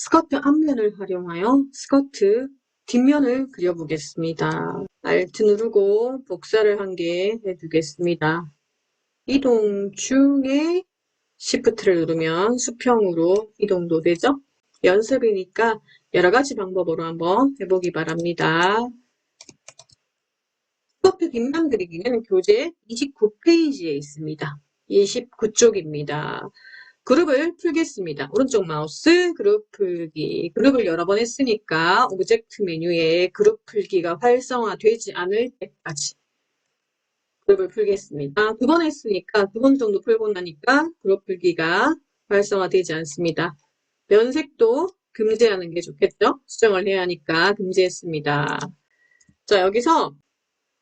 스커트 앞면을 활용하여 스커트 뒷면을 그려보겠습니다. Alt 누르고 복사를 한 개 해두겠습니다. 이동 중에 Shift를 누르면 수평으로 이동도 되죠? 연습이니까 여러 가지 방법으로 한번 해보기 바랍니다. 스커트 뒷면 그리기는 교재 29페이지에 있습니다. 29쪽입니다. 그룹을 풀겠습니다. 오른쪽 마우스 그룹 풀기. 그룹을 여러 번 했으니까 오브젝트 메뉴에 그룹 풀기가 활성화되지 않을 때까지 그룹을 풀겠습니다. 두 번 했으니까 두 번 정도 풀고 나니까 그룹 풀기가 활성화되지 않습니다. 면색도 금지하는 게 좋겠죠? 수정을 해야 하니까 금지했습니다. 자, 여기서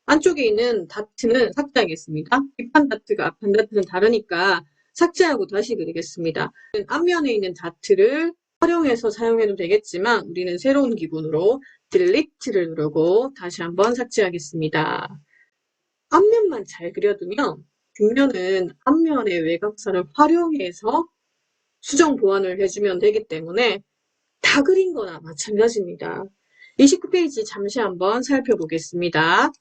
안쪽에 있는 다트는 삭제하겠습니다. 뒷판 다트가 앞판 다트는 다르니까 삭제하고 다시 그리겠습니다. 앞면에 있는 다트를 활용해서 사용해도 되겠지만 우리는 새로운 기분으로 딜리트를 누르고 다시 한번 삭제하겠습니다. 앞면만 잘 그려두면 뒷면은 앞면의 외곽선을 활용해서 수정 보완을 해주면 되기 때문에 다 그린 거나 마찬가지입니다. 29페이지 잠시 한번 살펴보겠습니다.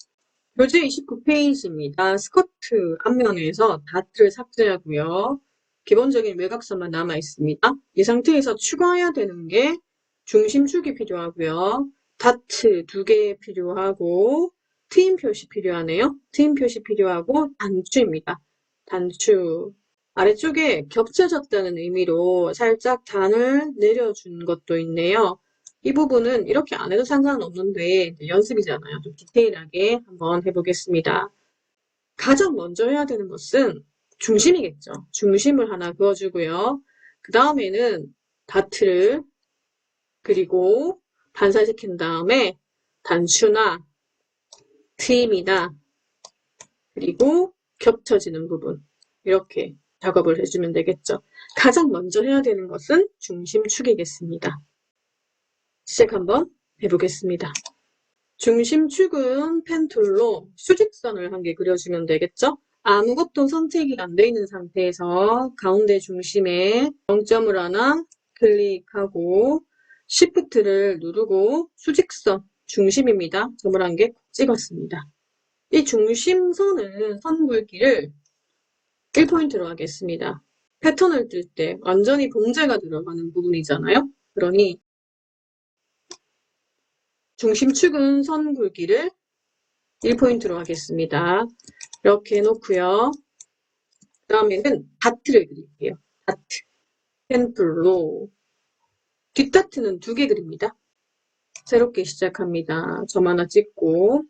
교재 29페이지입니다. 스커트 앞면에서 다트를 삭제하고요. 기본적인 외곽선만 남아 있습니다. 이 상태에서 추가해야 되는 게 중심축이 필요하고요. 다트 2개 필요하고 트임 표시 필요하네요. 트임 표시 필요하고 단추입니다. 단추. 아래쪽에 겹쳐졌다는 의미로 살짝 단을 내려준 것도 있네요. 이 부분은 이렇게 안 해도 상관은 없는데 연습이잖아요. 좀 디테일하게 한번 해보겠습니다. 가장 먼저 해야 되는 것은 중심이겠죠. 중심을 하나 그어주고요. 그 다음에는 다트를 그리고 반사시킨 다음에 단추나 트임이나 그리고 겹쳐지는 부분 이렇게 작업을 해주면 되겠죠. 가장 먼저 해야 되는 것은 중심축이겠습니다. 시작 한번 해보겠습니다. 중심축은 펜툴로 수직선을 한 개 그려주면 되겠죠? 아무것도 선택이 안 돼 있는 상태에서 가운데 중심에 0점을 하나 클릭하고 Shift를 누르고 수직선, 중심입니다. 점을 한 개 찍었습니다. 이 중심선은 선 굵기를 1포인트로 하겠습니다. 패턴을 뜰 때 완전히 봉제가 들어가는 부분이잖아요. 그러니 중심축은 선 굵기를 1포인트로 하겠습니다. 이렇게 해놓고요. 그 다음에는 다트를 그릴게요. 다트. 펜툴로. 뒷다트는 2개 그립니다. 새롭게 시작합니다. 점 하나 찍고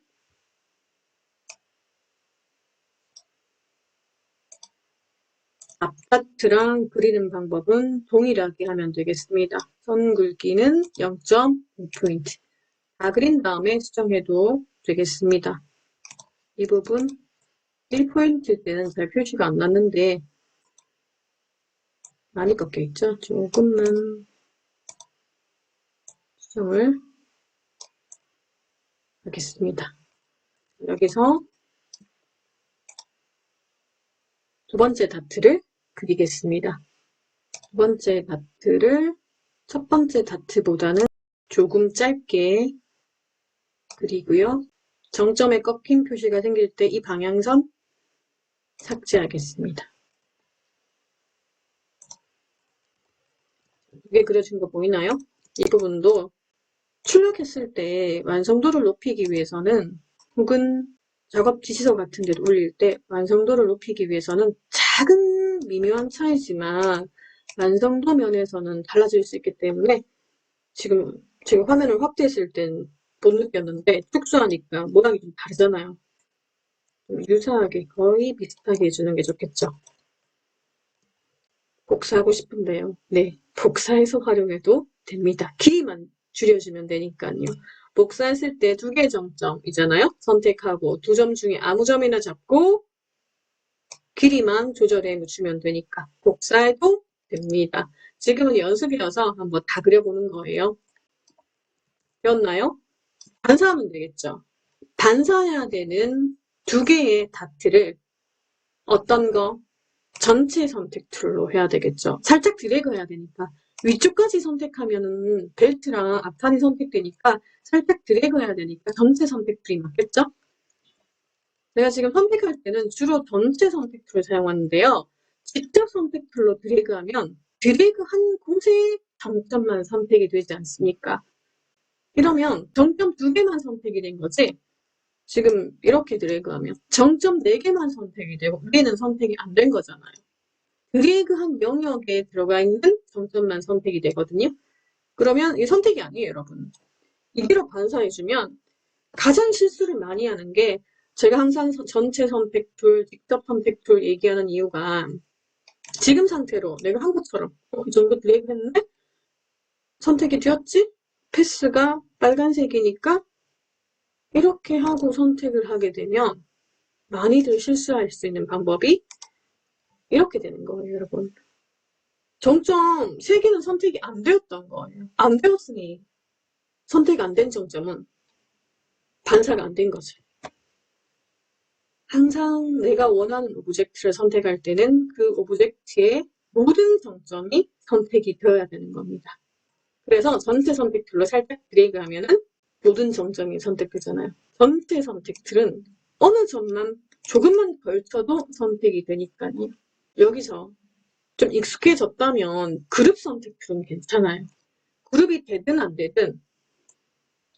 앞다트랑 그리는 방법은 동일하게 하면 되겠습니다. 선 굵기는 0.5포인트. 다 그린 다음에 수정해도 되겠습니다. 이 부분 1포인트 때는 잘 표시가 안 났는데 많이 꺾여 있죠? 조금만 수정을 하겠습니다. 여기서 두 번째 다트를 그리겠습니다. 두 번째 다트를 첫 번째 다트보다는 조금 짧게 그리고요. 정점에 꺾인 표시가 생길 때 이 방향선 삭제하겠습니다. 이게 그려진 거 보이나요? 이 부분도 출력했을 때 완성도를 높이기 위해서는 혹은 작업 지시서 같은 데도 올릴 때 완성도를 높이기 위해서는 작은 미묘한 차이지만 완성도 면에서는 달라질 수 있기 때문에 지금 제가 화면을 확대했을 땐 못 느꼈는데 축소하니까 모양이 좀 다르잖아요. 좀 유사하게 거의 비슷하게 해주는 게 좋겠죠. 복사하고 싶은데요. 네, 복사해서 활용해도 됩니다. 길이만 줄여주면 되니까요. 복사했을 때 2개 정점이잖아요. 선택하고 2점 중에 아무 점이나 잡고 길이만 조절해 놓으면 되니까 복사해도 됩니다. 지금은 연습이어서 한번 다 그려보는 거예요. 되었나요? 반사하면 되겠죠. 반사해야 되는 2개의 다트를 어떤 거? 전체 선택 툴로 해야 되겠죠. 살짝 드래그 해야 되니까 위쪽까지 선택하면은 벨트랑 앞판이 선택되니까 살짝 드래그 해야 되니까 전체 선택 툴이 맞겠죠? 내가 지금 선택할 때는 주로 전체 선택 툴을 사용하는데요. 직접 선택 툴로 드래그하면 드래그한 곳에 정점만 선택이 되지 않습니까? 이러면 정점 2개만 선택이 된 거지. 지금 이렇게 드래그하면 정점 4개만 선택이 되고 위에는 선택이 안 된 거잖아요. 드래그한 영역에 들어가 있는 정점만 선택이 되거든요. 그러면 이게 선택이 아니에요, 여러분. 이대로 반사해주면 가장 실수를 많이 하는 게 제가 항상 전체 선택 툴, 직접 선택 툴 얘기하는 이유가 지금 상태로 내가 한 것처럼 이 정도 드래그 했는데 선택이 되었지? 패스가 빨간색이니까 이렇게 하고 선택을 하게 되면 많이들 실수할 수 있는 방법이 이렇게 되는 거예요, 여러분. 정점 3개는 선택이 안 되었던 거예요. 안 되었으니 선택 안 된 정점은 반사가 안 된 거죠. 항상 내가 원하는 오브젝트를 선택할 때는 그 오브젝트의 모든 정점이 선택이 되어야 되는 겁니다. 그래서 전체 선택 툴로 살짝 드래그 하면은 모든 정점이 선택되잖아요. 전체 선택 툴은 어느 점만 조금만 걸쳐도 선택이 되니까요. 여기서 좀 익숙해졌다면 그룹 선택 툴은 괜찮아요. 그룹이 되든 안 되든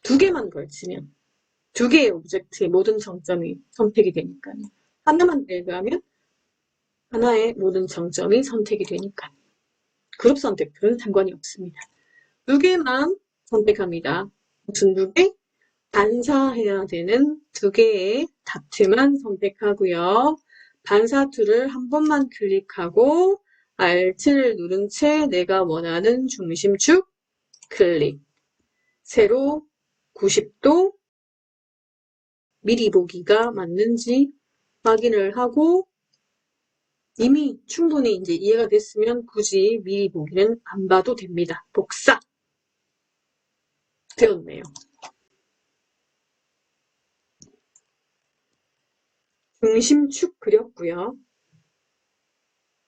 2개만 걸치면 2개의 오브젝트의 모든 정점이 선택이 되니까요. 하나만 드래그하면 하나의 모든 정점이 선택이 되니까요. 그룹 선택 툴은 상관이 없습니다. 2개만 선택합니다. 무슨 2개? 반사해야 되는 2개의 다트만 선택하고요. 반사 툴을 한 번만 클릭하고 Alt를 누른 채 내가 원하는 중심축 클릭. 세로 90도 미리 보기가 맞는지 확인을 하고 이미 충분히 이제 이해가 됐으면 굳이 미리 보기는 안 봐도 됩니다. 복사 되었네요. 중심축 그렸고요.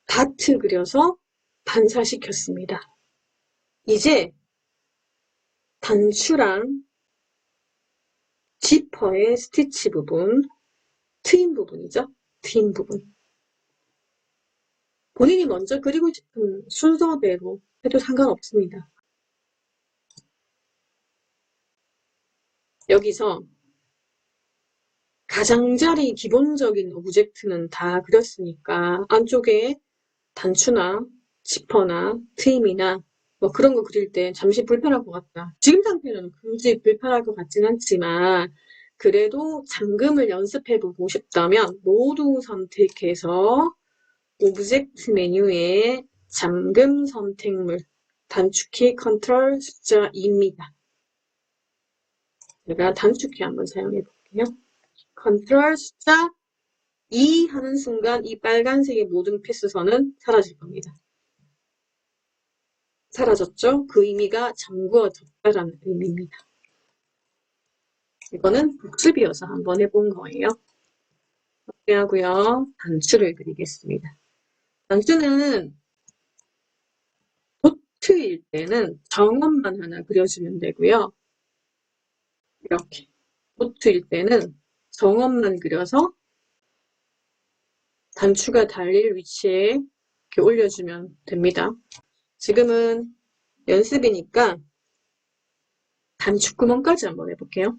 다트 그려서 반사시켰습니다. 이제 단추랑 지퍼의 스티치 부분, 트임 부분이죠. 트임 부분. 본인이 먼저 그리고 싶은 순서대로 해도 상관없습니다. 여기서 가장자리 기본적인 오브젝트는 다 그렸으니까 안쪽에 단추나 지퍼나 트임이나 뭐 그런 거 그릴 때 잠시 불편할 것 같다. 지금 상태는 굳이 불편할 것 같진 않지만 그래도 잠금을 연습해보고 싶다면 모두 선택해서 오브젝트 메뉴에 잠금 선택물 단축키 컨트롤 숫자 2입니다. 제가 단축키 한번 사용해 볼게요. 컨트롤 숫자 2 하는 순간 이 빨간색의 모든 패스선은 사라질 겁니다. 사라졌죠? 그 의미가 잠구어졌다라는 의미입니다. 이거는 복습이어서 한번 해본 거예요. 확대하고요. 단추를 그리겠습니다. 단추는 도트일 때는 정원만 하나 그려주면 되고요. 이렇게 도트일 때는 정원만 그려서 단추가 달릴 위치에 이렇게 올려주면 됩니다. 지금은 연습이니까 단추구멍까지 한번 해볼게요.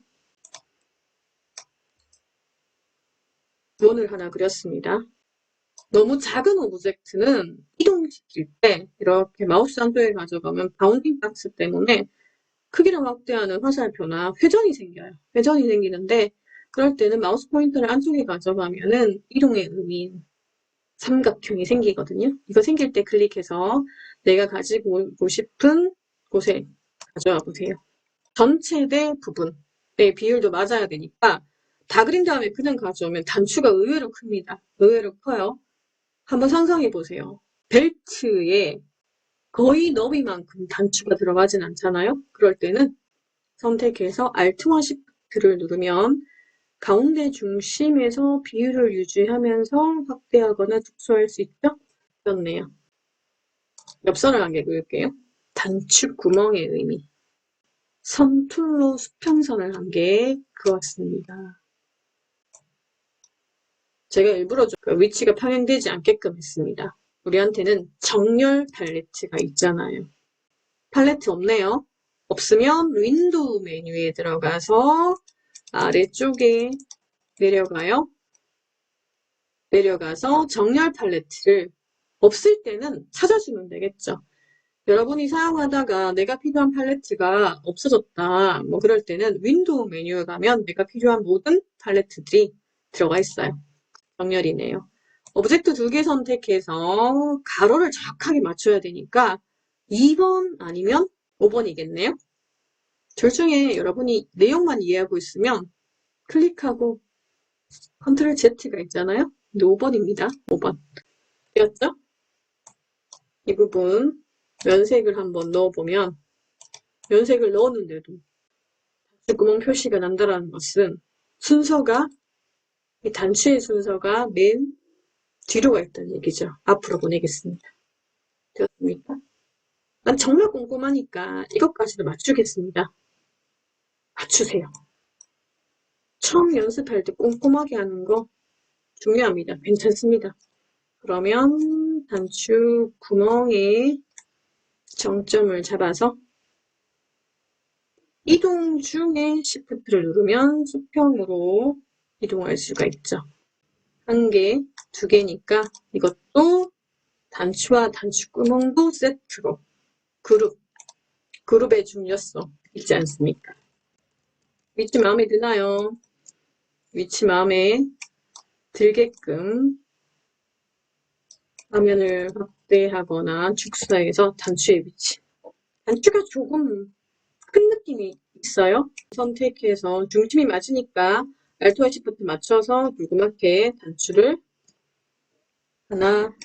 원을 하나 그렸습니다. 너무 작은 오브젝트는 이동시킬 때 이렇게 마우스 안쪽에 가져가면 바운딩 박스 때문에 크기를 확대하는 화살표나 회전이 생겨요. 회전이 생기는데 그럴 때는 마우스 포인터를 안쪽에 가져가면은 이동의 의미인 삼각형이 생기거든요. 이거 생길 때 클릭해서 내가 가지고 오고 싶은 곳에 가져와 보세요. 전체 대 부분의 비율도 맞아야 되니까 다 그린 다음에 그냥 가져오면 단추가 의외로 큽니다. 의외로 커요. 한번 상상해 보세요. 벨트에 거의 너비만큼 단추가 들어가진 않잖아요. 그럴 때는 선택해서 Alt와 Shift를 누르면 가운데 중심에서 비율을 유지하면서 확대하거나 축소할 수 있죠? 그렇네요. 옆선을 한 개 그을게요. 단축 구멍의 의미. 선툴로 수평선을 한 개 그었습니다. 제가 일부러 좀 위치가 평행되지 않게끔 했습니다. 우리한테는 정렬 팔레트가 있잖아요. 팔레트 없네요. 없으면 윈도우 메뉴에 들어가서 아래쪽에 내려가요. 내려가서 정렬 팔레트를 없을 때는 찾아주면 되겠죠. 여러분이 사용하다가 내가 필요한 팔레트가 없어졌다. 뭐 그럴 때는 윈도우 메뉴에 가면 내가 필요한 모든 팔레트들이 들어가 있어요. 정렬이네요. 오브젝트 2개 선택해서 가로를 정확하게 맞춰야 되니까 2번 아니면 5번이겠네요. 둘 중에 여러분이 내용만 이해하고 있으면 클릭하고 컨트롤 Z가 있잖아요. 근데 5번입니다. 5번. 되었죠? 이 부분 면색을 한번 넣어보면 면색을 넣었는데도 구멍 표시가 난다는 것은 순서가 이 단추의 순서가 맨 뒤로 가 있다는 얘기죠. 앞으로 보내겠습니다. 되었습니까? 난 정말 꼼꼼하니까 이것까지도 맞추겠습니다. 맞추세요. 처음 연습할 때 꼼꼼하게 하는 거 중요합니다. 괜찮습니다. 그러면 단추 구멍에 정점을 잡아서 이동 중에 Shift를 누르면 수평으로 이동할 수가 있죠. 한 개, 두 개니까 이것도 단추와 단추 구멍도 세트로 그룹의 중요성 있지 않습니까? 위치 마음에 드나요? 위치 마음에 들게끔 화면을 확대하거나 축소해서 단추의 위치. 단추가 조금 큰 느낌이 있어요. 선택해서 중심이 맞으니까 Alt와 Shift 맞춰서 조그맣게 단추를 하나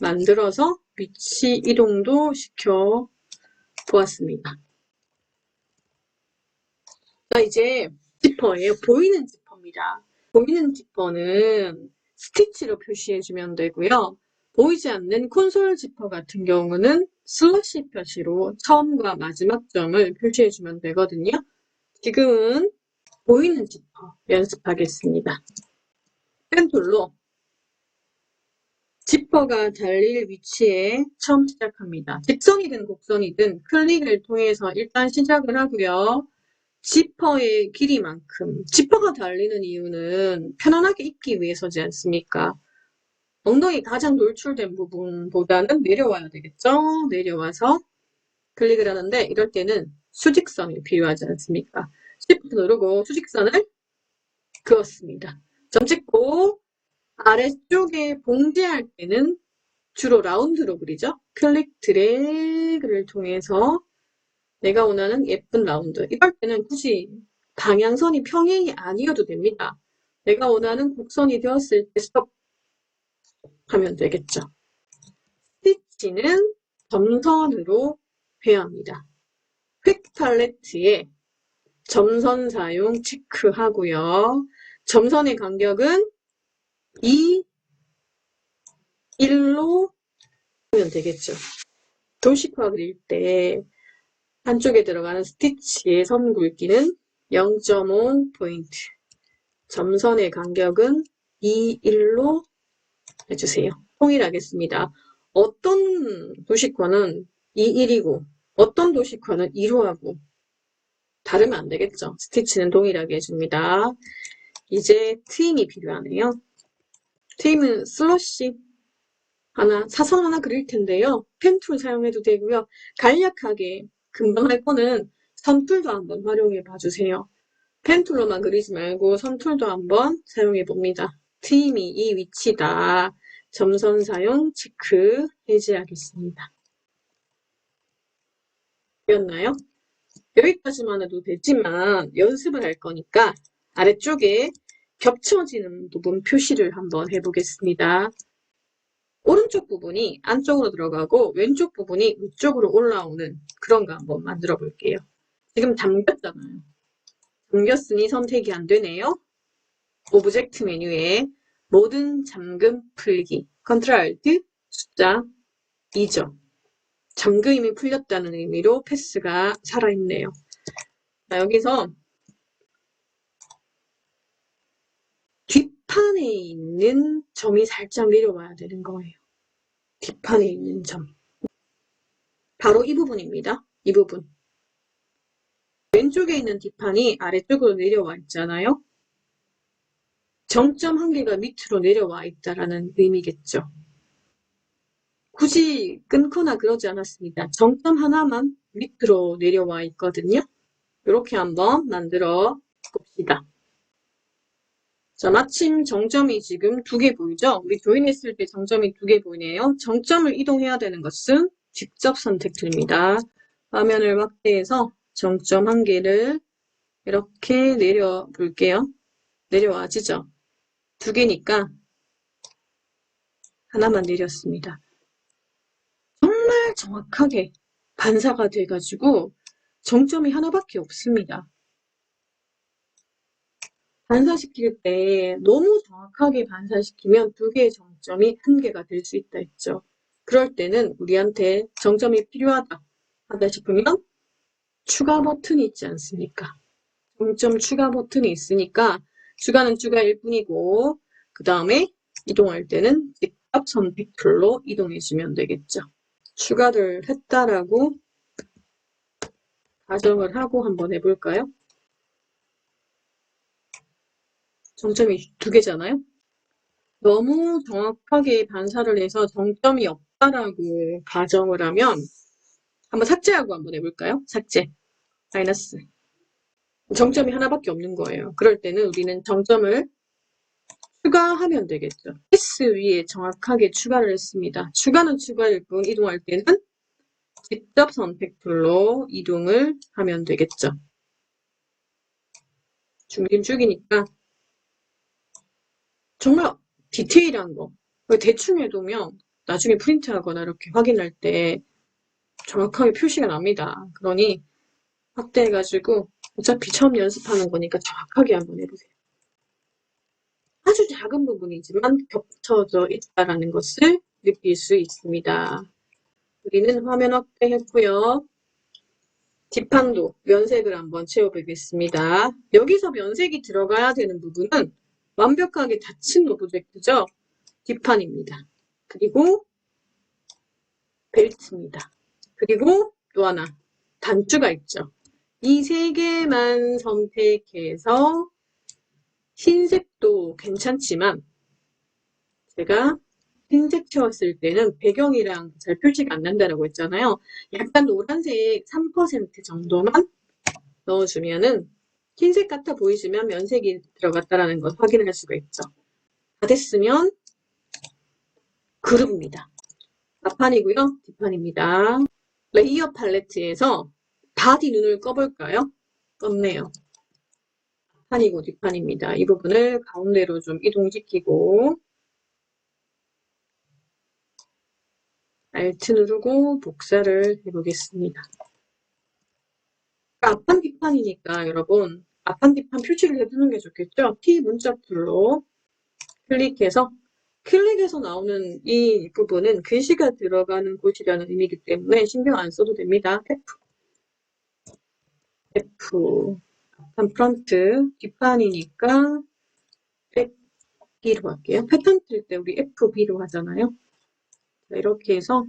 만들어서 위치 이동도 시켜 보았습니다. 자, 이제 지퍼예요. 보이는 지퍼입니다. 보이는 지퍼는 스티치로 표시해주면 되고요. 보이지 않는 콘솔 지퍼 같은 경우는 슬래시 표시로 처음과 마지막 점을 표시해주면 되거든요. 지금은 보이는 지퍼 연습하겠습니다. 펜툴로 지퍼가 달릴 위치에 처음 시작합니다. 직선이든 곡선이든 클릭을 통해서 일단 시작을 하고요. 지퍼의 길이만큼, 지퍼가 달리는 이유는 편안하게 입기 위해서지 않습니까? 엉덩이 가장 노출된 부분보다는 내려와야 되겠죠? 내려와서 클릭을 하는데 이럴 때는 수직선이 필요하지 않습니까? Shift 누르고 수직선을 그었습니다. 점 찍고 아래쪽에 봉제할 때는 주로 라운드로 그리죠? 클릭 드래그를 통해서 내가 원하는 예쁜 라운드. 이럴 때는 굳이 방향선이 평행이 아니어도 됩니다. 내가 원하는 곡선이 되었을 때 스톱 하면 되겠죠. 스티치는 점선으로 해야 합니다. 퀵 팔레트에 점선 사용 체크하고요. 점선의 간격은 2, 1로 하면 되겠죠. 도식화 그릴 때 한쪽에 들어가는 스티치의 선 굵기는 0.5포인트. 점선의 간격은 2, 1로 해주세요. 통일하겠습니다. 어떤 도식화는 2, 1이고 어떤 도식화는 2로 하고 다르면 안 되겠죠. 스티치는 동일하게 해줍니다. 이제 트임이 필요하네요. 트임은 슬러시 하나, 사선 하나 그릴 텐데요. 펜툴 사용해도 되고요. 간략하게 금방 할 거는 선툴도 한번 활용해 봐주세요. 펜툴로만 그리지 말고 선툴도 한번 사용해 봅니다. 트임이 이 위치다. 점선 사용 체크 해제하겠습니다. 되었나요? 여기까지만 해도 되지만 연습을 할 거니까 아래쪽에 겹쳐지는 부분 표시를 한번 해보겠습니다. 오른쪽 부분이 안쪽으로 들어가고 왼쪽 부분이 위쪽으로 올라오는 그런 거 한번 만들어 볼게요. 지금 잠겼잖아요. 잠겼으니 선택이 안 되네요. 오브젝트 메뉴에 모든 잠금 풀기 컨트롤 Alt 숫자 2죠. 잠금이 풀렸다는 의미로 패스가 살아있네요. 자, 여기서 뒷판에 있는 점이 살짝 내려와야 되는 거예요. 뒷판에 있는 점. 바로 이 부분입니다. 이 부분. 왼쪽에 있는 뒷판이 아래쪽으로 내려와 있잖아요. 정점 한 개가 밑으로 내려와 있다라는 의미겠죠. 굳이 끊거나 그러지 않았습니다. 정점 하나만 밑으로 내려와 있거든요. 이렇게 한번 만들어 봅시다. 자, 마침 정점이 지금 2개 보이죠? 우리 조인했을 때 정점이 2개 보이네요. 정점을 이동해야 되는 것은 직접 선택입니다. 화면을 확대해서 정점 1개를 이렇게 내려 볼게요. 내려와지죠? 2개니까 하나만 내렸습니다. 정말 정확하게 반사가 돼가지고 정점이 하나밖에 없습니다. 반사시킬 때 너무 정확하게 반사시키면 2개의 정점이 1개가 될 수 있다 했죠. 그럴 때는 우리한테 정점이 필요하다 하다 싶으면 추가 버튼이 있지 않습니까? 정점 추가 버튼이 있으니까 추가는 추가일 뿐이고 그 다음에 이동할 때는 직접 선택 툴로 이동해주면 되겠죠. 추가를 했다라고 가정을 하고 한번 해볼까요? 정점이 2개잖아요. 너무 정확하게 반사를 해서 정점이 없다라고 가정을 하면 한번 삭제하고 한번 해볼까요? 삭제. 마이너스. 정점이 하나밖에 없는 거예요. 그럴 때는 우리는 정점을 추가하면 되겠죠. 패스 위에 정확하게 추가를 했습니다. 추가는 추가일 뿐 이동할 때는 직접 선택 툴로 이동을 하면 되겠죠. 중긴 쭉이니까 정말 디테일한 거. 대충 해두면 나중에 프린트하거나 이렇게 확인할 때 정확하게 표시가 납니다. 그러니 확대해가지고 어차피 처음 연습하는 거니까 정확하게 한번 해보세요. 아주 작은 부분이지만 겹쳐져 있다는 것을 느낄 수 있습니다. 우리는 화면 확대했고요. 뒷판도 면색을 한번 채워보겠습니다. 여기서 면색이 들어가야 되는 부분은 완벽하게 닫힌 오브젝트죠. 뒷판입니다. 그리고 벨트입니다. 그리고 또 하나 단추가 있죠. 이 3개만 선택해서 흰색도 괜찮지만 제가 흰색 채웠을 때는 배경이랑 잘 표시가 안 난다고 했잖아요. 약간 노란색 3% 정도만 넣어주면은 흰색 같아 보이지만 면색이 들어갔다는 걸 확인할 수가 있죠. 다 됐으면 그룹입니다. 앞판이고요. 뒷판입니다. 레이어 팔레트에서 바디 눈을 꺼볼까요? 껐네요. 판이고 뒷판입니다. 이 부분을 가운데로 좀 이동시키고 Alt 누르고 복사를 해보겠습니다. 앞판 뒷판이니까 여러분 앞판 뒷판 표시를 해두는 게 좋겠죠? T 문자툴로 클릭해서 나오는 이 부분은 글씨가 들어가는 곳이라는 의미이기 때문에 신경 안 써도 됩니다. F 앞판 프런트 뒷판이니까 FB로 할게요. 패턴 뜰 때 우리 FB로 하잖아요. 자, 이렇게 해서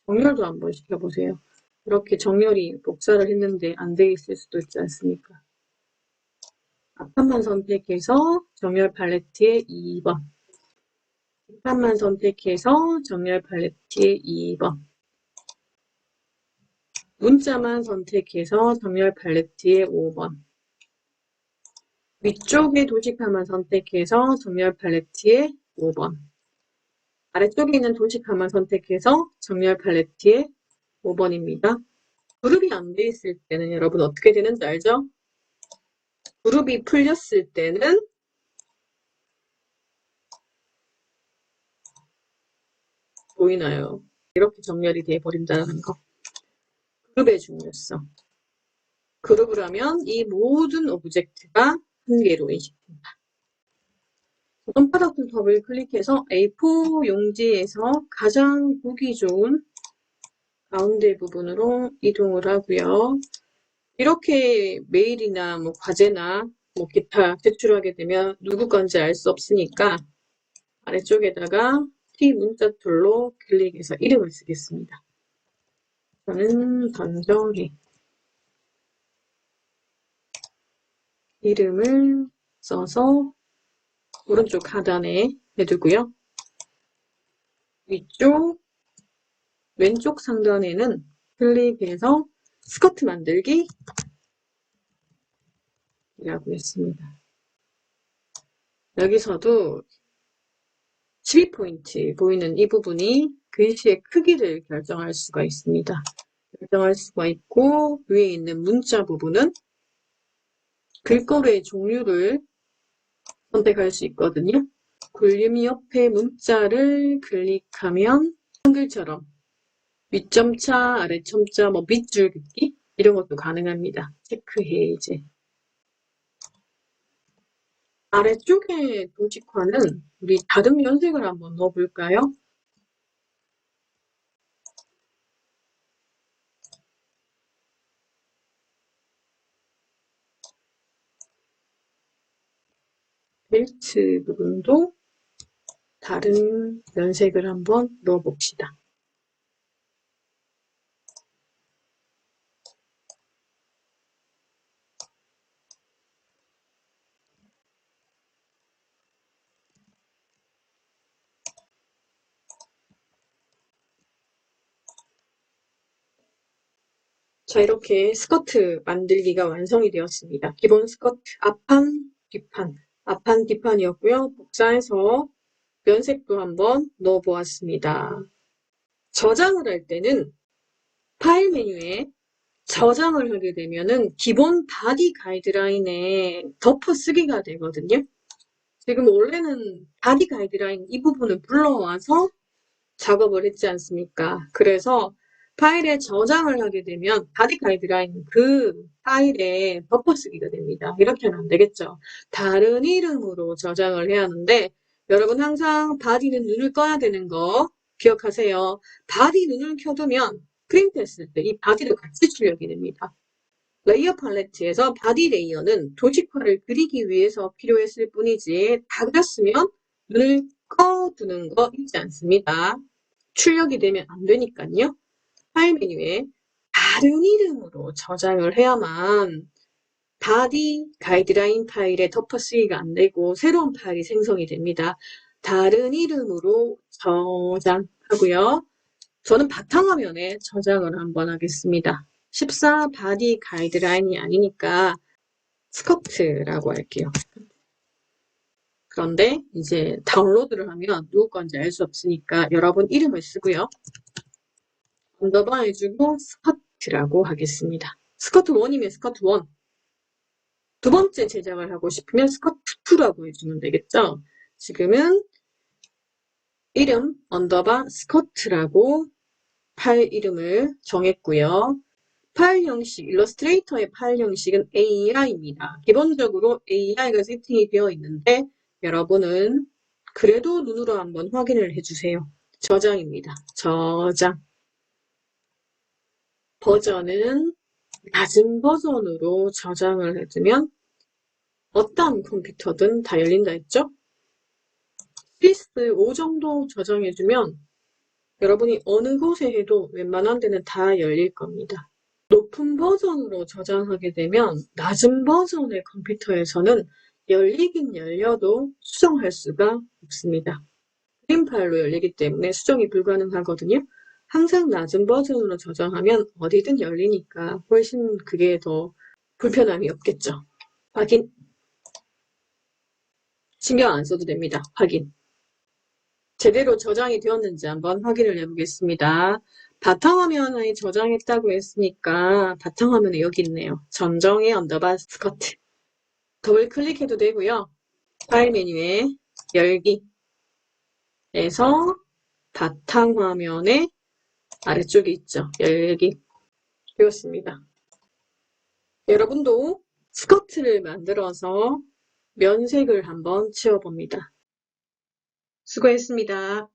정렬도 한번 시켜보세요. 이렇게 정렬이 복사를 했는데 안 돼 있을 수도 있지 않습니까? 앞판만 선택해서 정렬 팔레트의 2번 뒷판만 선택해서 정렬 팔레트의 2번 문자만 선택해서 정렬 팔레트의 5번 위쪽에 도식화만 선택해서 정렬 팔레트의 5번 아래쪽에 있는 도식화만 선택해서 정렬 팔레트의 5번입니다. 그룹이 안 돼 있을 때는 여러분 어떻게 되는지 알죠? 그룹이 풀렸을 때는 보이나요? 이렇게 정렬이 되어버린다는 거. 그룹의 중요성. 그룹을 하면 이 모든 오브젝트가 한 개로 인식된다. 원바닥을 더블 클릭해서 A4 용지에서 가장 보기 좋은 가운데 부분으로 이동을 하고요. 이렇게 메일이나 뭐 과제나 뭐 기타 제출하게 되면 누구 건지 알 수 없으니까 아래쪽에다가 T 문자 툴로 클릭해서 이름을 쓰겠습니다. 저는 던정이 이름을 써서 오른쪽 하단에 해두고요. 위쪽 왼쪽 상단에는 클릭해서 스커트 만들기 이라고 했습니다. 여기서도 12포인트 보이는 이 부분이 글씨의 크기를 결정할 수가 있습니다. 결정할 수가 있고 위에 있는 문자 부분은 글꼴의 종류를 선택할 수 있거든요. 굴림이 옆에 문자를 클릭하면 한글처럼 윗점자, 아래점자, 뭐 밑줄 긋기 이런 것도 가능합니다. 체크해 이제. 아래쪽에 도식화는 우리 다듬 연색을 한번 넣어볼까요? 벨트 부분도 다른 연색을 한번 넣어봅시다. 자, 이렇게 스커트 만들기가 완성이 되었습니다. 기본 스커트 앞판, 뒷판, 앞판, 뒷판이었고요. 복사해서 면색도 한번 넣어보았습니다. 저장을 할 때는 파일 메뉴에 저장을 하게 되면은 기본 바디 가이드라인에 덮어쓰기가 되거든요. 지금 원래는 바디 가이드라인 이 부분을 불러와서 작업을 했지 않습니까? 그래서 파일에 저장을 하게 되면 바디 가이드라인 그 파일에 덮어쓰기가 됩니다. 이렇게 하면 안 되겠죠. 다른 이름으로 저장을 해야 하는데 여러분 항상 바디는 눈을 꺼야 되는 거 기억하세요. 바디 눈을 켜두면 프린트했을 때 이 바디를 같이 출력이 됩니다. 레이어 팔레트에서 바디 레이어는 도식화를 그리기 위해서 필요했을 뿐이지 다 그렸으면 눈을 꺼두는 거 있지 않습니다. 출력이 되면 안 되니까요. 파일 메뉴에 다른 이름으로 저장을 해야만 바디 가이드라인 파일에 덮어쓰기가 안 되고 새로운 파일이 생성이 됩니다. 다른 이름으로 저장하고요. 저는 바탕화면에 저장을 한번 하겠습니다. 14 바디 가이드라인이 아니니까 스커트라고 할게요. 그런데 이제 다운로드를 하면 누구 건지 알 수 없으니까 여러분 이름을 쓰고요. 언더바 해주고 스커트라고 하겠습니다. 스커트 1이면 스커트 1. 두 번째 제작을 하고 싶으면 스커트 2라고 해주면 되겠죠. 지금은 이름 언더바 스커트라고 파일 이름을 정했고요. 파일 형식, 일러스트레이터의 파일 형식은 AI입니다. 기본적으로 AI가 세팅이 되어 있는데 여러분은 그래도 눈으로 한번 확인을 해주세요. 저장입니다. 저장. 버전은 낮은 버전으로 저장을 해두면 어떤 컴퓨터든 다 열린다 했죠? 플리스 5 정도 저장해주면 여러분이 어느 곳에 해도 웬만한 데는 다 열릴 겁니다. 높은 버전으로 저장하게 되면 낮은 버전의 컴퓨터에서는 열리긴 열려도 수정할 수가 없습니다. 그림 파일로 열리기 때문에 수정이 불가능하거든요. 항상 낮은 버전으로 저장하면 어디든 열리니까 훨씬 그게 더 불편함이 없겠죠. 확인. 신경 안 써도 됩니다. 확인. 제대로 저장이 되었는지 한번 확인을 해보겠습니다. 바탕화면에 저장했다고 했으니까 바탕화면에 여기 있네요. 전정의 언더바 스커트. 더블 클릭해도 되고요. 파일 메뉴에 열기에서 바탕화면에 아래쪽에 있죠. 열기. 되었습니다. 여러분도 스커트를 만들어서 면색을 한번 치워봅니다. 수고했습니다.